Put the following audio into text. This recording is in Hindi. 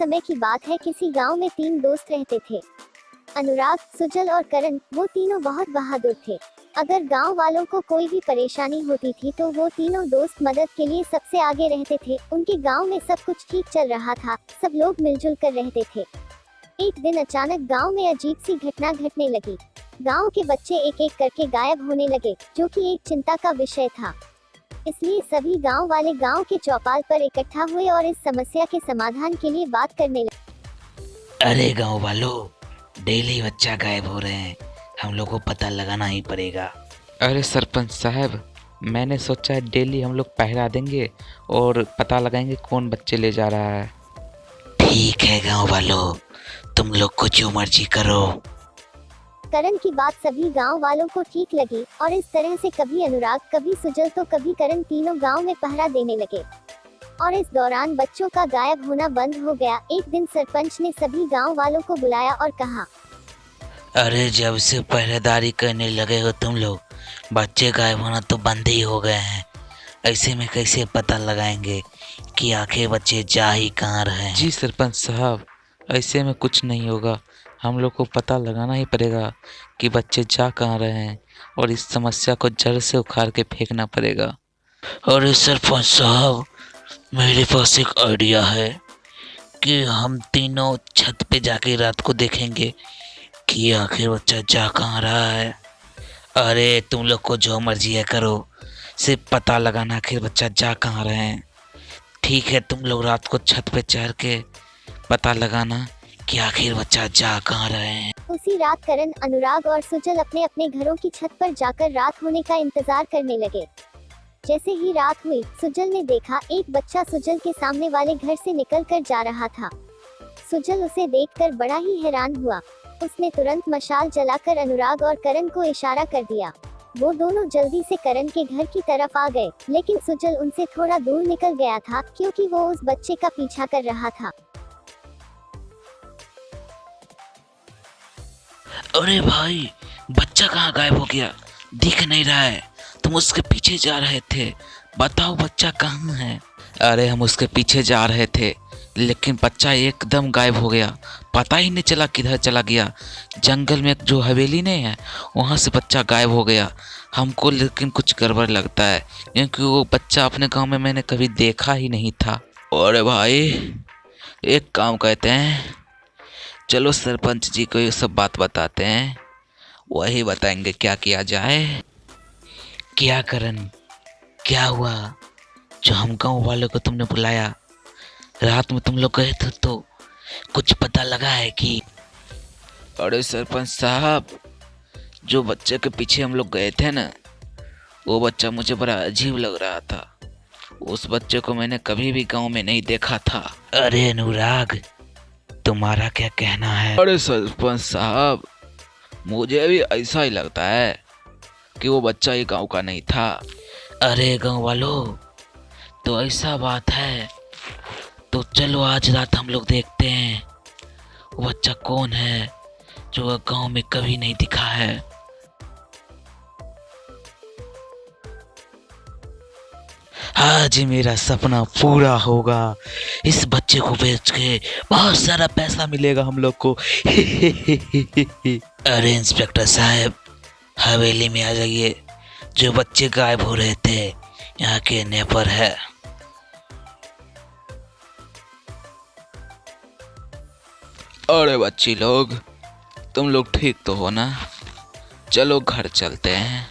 समय की बात है। किसी गांव में 3 दोस्त रहते थे, अनुराग, सुजल और करण। वो तीनों बहुत बहादुर थे। अगर गांव वालों को कोई भी परेशानी होती थी तो वो तीनों दोस्त मदद के लिए सबसे आगे रहते थे। उनके गांव में सब कुछ ठीक चल रहा था, सब लोग मिलजुल कर रहते थे। एक दिन अचानक गांव में अजीब सी घटना घटने लगी। गांव के बच्चे एक एक करके गायब होने लगे, जो कि एक चिंता का विषय था। इसलिए सभी गांव वाले गांव के चौपाल पर इकट्ठा हुए और इस समस्या के समाधान के लिए बात करने लगे। अरे गांव वालों, डेली बच्चा गायब हो रहे हैं, हम लोग को पता लगाना ही पड़ेगा। अरे सरपंच साहब, मैंने सोचा है डेली हम लोग पहरा देंगे और पता लगाएंगे कौन बच्चे ले जा रहा है। ठीक है गांव वालों, तुम लोग को जो मर्जी करो। करण की बात सभी गांव वालों को ठीक लगी और इस तरह से कभी अनुराग, कभी सुजल तो कभी करण तीनों गांव में पहरा देने लगे और इस दौरान बच्चों का गायब होना बंद हो गया। एक दिन सरपंच ने सभी गांव वालों को बुलाया और कहा, अरे जब से पहरेदारी करने लगे हो तुम लोग, बच्चे गायब होना तो बंद ही हो गए हैं। ऐसे में कैसे पता लगाएंगे कि आखिर बच्चे जा ही कहाँ रहे हैं? जी सरपंच साहब, ऐसे में कुछ नहीं होगा। हम लोग को पता लगाना ही पड़ेगा कि बच्चे जा कहाँ रहे हैं और इस समस्या को जड़ से उखाड़ के फेंकना पड़ेगा। अरे सरपंच साहब, मेरे पास एक आइडिया है कि हम तीनों छत पे जाके रात को देखेंगे कि आखिर बच्चा जा कहाँ रहा है। अरे तुम लोग को जो मर्जी है करो, सिर्फ पता लगाना आखिर बच्चा जा कहाँ रहे हैं। ठीक है, तुम लोग रात को छत पे चढ़ के पता लगाना कि आखिर बच्चा जा कहाँ रहे हैं। उसी रात करण, अनुराग और सुजल अपने अपने घरों की छत पर जाकर रात होने का इंतजार करने लगे। जैसे ही रात हुई, सुजल ने देखा एक बच्चा सुजल के सामने वाले घर से निकल कर जा रहा था। सुजल उसे देखकर बड़ा ही हैरान हुआ। उसने तुरंत मशाल जलाकर अनुराग और करण को इशारा कर दिया। वो दोनों जल्दी से करण के घर की तरफ आ गए, लेकिन सुजल उनसे थोड़ा दूर निकल गया था क्योंकि वो उस बच्चे का पीछा कर रहा था। अरे भाई, बच्चा कहाँ गायब हो गया? दिख नहीं रहा है। तुम उसके पीछे जा रहे थे, बताओ बच्चा कहाँ है? अरे हम उसके पीछे जा रहे थे, लेकिन बच्चा एकदम गायब हो गया। पता ही नहीं चला किधर चला गया। जंगल में जो हवेली नहीं है, वहाँ से बच्चा गायब हो गया। हमको लेकिन कुछ गड़बड़ लगता है, क्योंकि वो बच्चा अपने गांव में मैंने कभी देखा ही नहीं था। अरे भाई, एक काम कहते हैं, चलो सरपंच जी को ये सब बात बताते हैं, वही बताएंगे क्या किया जाए। क्या करण, क्या हुआ जो हम गाँव वालों को तुमने बुलाया? रात में तुम लोग गए थे तो कुछ पता लगा है कि? अरे सरपंच साहब, जो बच्चे के पीछे हम लोग गए थे ना, वो बच्चा मुझे बड़ा अजीब लग रहा था। उस बच्चे को मैंने कभी भी गांव में नहीं देखा था। अरे अनुराग, तुम्हारा क्या कहना है? अरे सरपंच साहब, मुझे भी ऐसा ही लगता है कि वो बच्चा ये गांव का नहीं था। अरे गांव वालों, तो ऐसा बात है तो चलो आज रात हम लोग देखते हैं वो बच्चा कौन है जो गांव में कभी नहीं दिखा है। आज मेरा सपना पूरा होगा। इस बच्चे को बेच के बहुत सारा पैसा मिलेगा हम लोग को। अरे इंस्पेक्टर साहब, हवेली में आ जाइए। जो बच्चे गायब हो रहे थे यहाँ के नेपर है। अरे बच्ची लोग, तुम लोग ठीक तो हो ना? चलो घर चलते हैं।